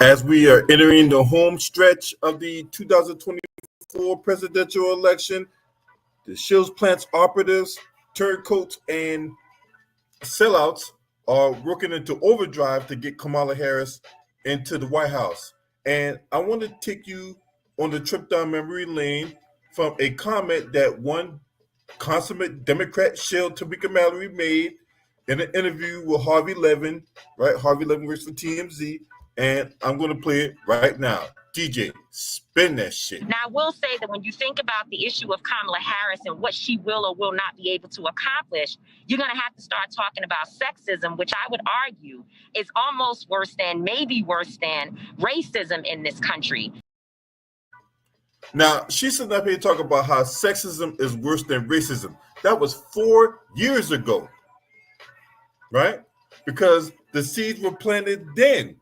As we are entering the home stretch of the 2024 presidential election, the Shills plants operatives, turncoats, and sellouts are working into overdrive to get Kamala Harris into the White House. And I want to take you on the trip down memory lane from a comment that one consummate Democrat shill, Tamika Mallory, made in an interview with Harvey Levin, right? Harvey Levin works for TMZ, and I'm going to play it right now. DJ, spin that shit. Now, I will say that when you think about the issue of Kamala Harris and what she will or will not be able to accomplish, you're going to have to start talking about sexism, which I would argue is almost worse than, maybe worse than, racism in this country. Now, she's sitting up here talking about how sexism is worse than racism. That was 4 years ago, right? Because the seeds were planted then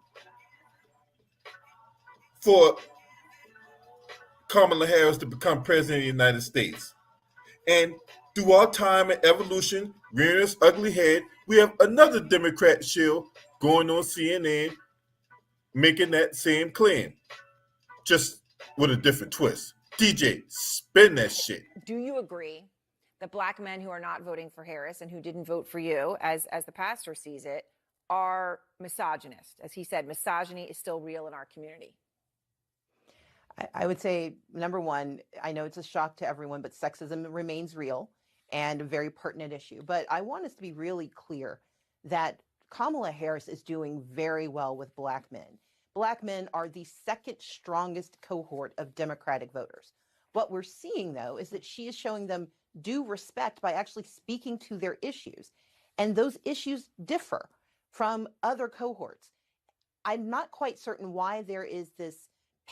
for Kamala Harris to become president of the United States. And through our time and evolution, rearing its ugly head, we have another Democrat shill going on CNN making that same claim, just with a different twist. DJ, spin that shit. Do you agree that black men who are not voting for Harris and who didn't vote for you, as the pastor sees it, are misogynist? As he said, misogyny is still real in our community. I would say, number one, I know it's a shock to everyone, but sexism remains real and a very pertinent issue. But I want us to be really clear that Kamala Harris is doing very well with black men. Black men are the second strongest cohort of Democratic voters. What we're seeing, though, is that she is showing them due respect by actually speaking to their issues. And those issues differ from other cohorts. I'm not quite certain why there is this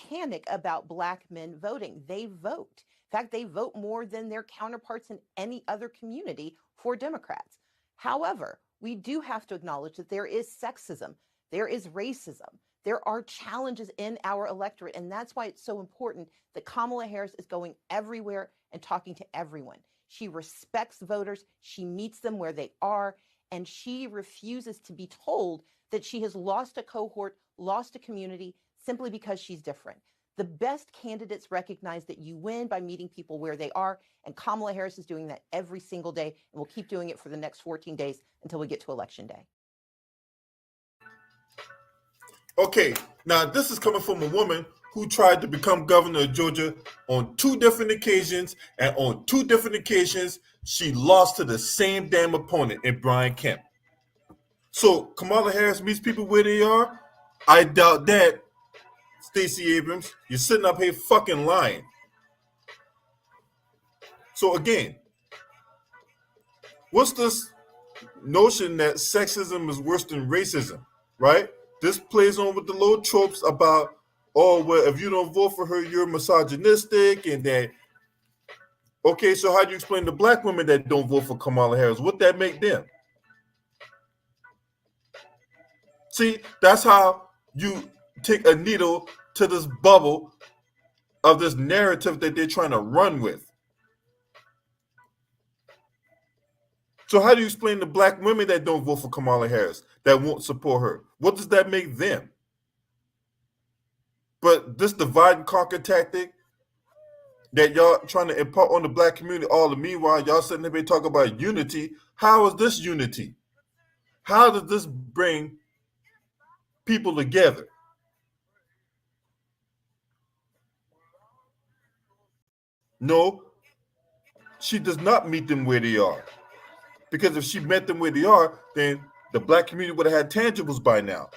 panic about black men voting. They vote. In fact, they vote more than their counterparts in any other community for Democrats. However, we do have to acknowledge that there is sexism, there is racism, there are challenges in our electorate, and that's why it's so important that Kamala Harris is going everywhere and talking to everyone. She respects voters, she meets them where they are, and she refuses to be told that she has lost a cohort, lost a community, simply because she's different. The best candidates recognize that you win by meeting people where they are, and Kamala Harris is doing that every single day, and will keep doing it for the next 14 days until we get to Election Day. Okay, now this is coming from a woman who tried to become governor of Georgia on 2 different occasions, and on 2 different occasions, she lost to the same damn opponent in Brian Kemp. So Kamala Harris meets people where they are? I doubt that. Stacey Abrams, you're sitting up here fucking lying. So again, what's this notion that sexism is worse than racism, right? This plays on with the low tropes about, oh, well, if you don't vote for her, you're misogynistic, and that. Okay, so how do you explain the black women that don't vote for Kamala Harris? What that make them? See, that's how you take a needle to this bubble of this narrative that they're trying to run with. So how do you explain the black women that don't vote for Kamala Harris, that won't support her? What does that make them? But this divide and conquer tactic that y'all trying to impart on the black community, all the meanwhile, y'all sitting there talking about unity. How is this unity? How does this bring people together? No, she does not meet them where they are. Because if she met them where they are, then the black community would have had tangibles by now.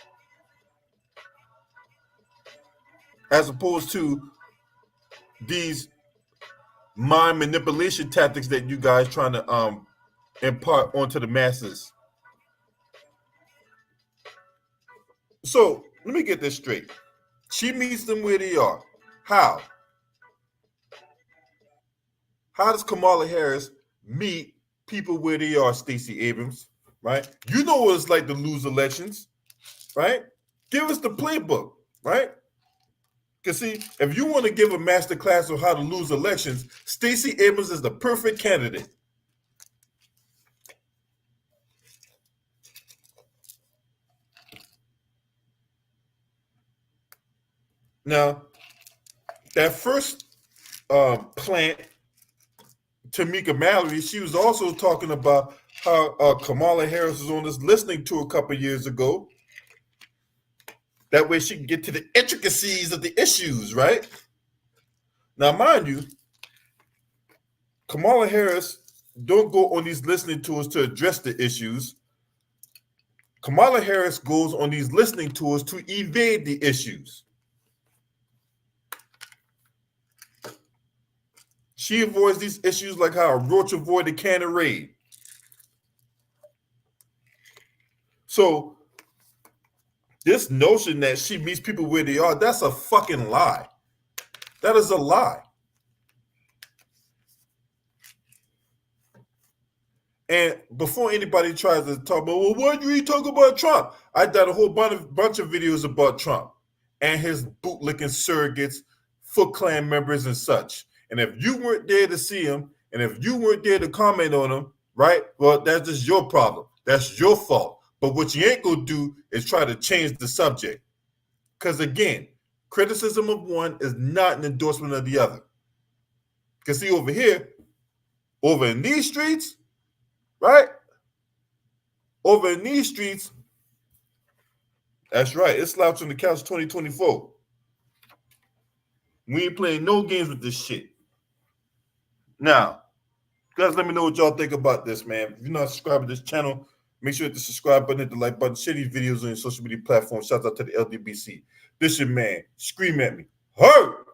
As opposed to these mind manipulation tactics that you guys trying to impart onto the masses. So let me get this straight. She meets them where they are. How? How does Kamala Harris meet people where they are, Stacey Abrams? Right? You know what it's like to lose elections, right? Give us the playbook, right? Because see, if you want to give a master class on how to lose elections, Stacey Abrams is the perfect candidate. Now, that first plant, Tamika Mallory, she was also talking about how Kamala Harris was on this listening tour a couple years ago. That way she can get to the intricacies of the issues, right? Now, mind you, Kamala Harris don't go on these listening tours to address the issues. Kamala Harris goes on these listening tours to evade the issues. She avoids these issues like how a roach avoids a can of raid. So this notion that she meets people where they are, that's a fucking lie. That is a lie. And before anybody tries to talk about, well, why do you talk about Trump? I did a whole bunch of videos about Trump and his bootlicking surrogates, Foot Clan members and such. And if you weren't there to see him, and if you weren't there to comment on him, right, well, that's just your problem. That's your fault. But what you ain't going to do is try to change the subject. Because again, criticism of one is not an endorsement of the other. Because see, over here, over in these streets, right? Over in these streets, that's right, it's Slouch on the Couch 2024. We ain't playing no games with this shit. Now, guys, let me know what y'all think about this, man. If you're not subscribed to this channel, make sure to hit the subscribe button, hit the like button, share these videos on your social media platforms. Shout out to the LDBC. This your man. Scream at me. Hurt!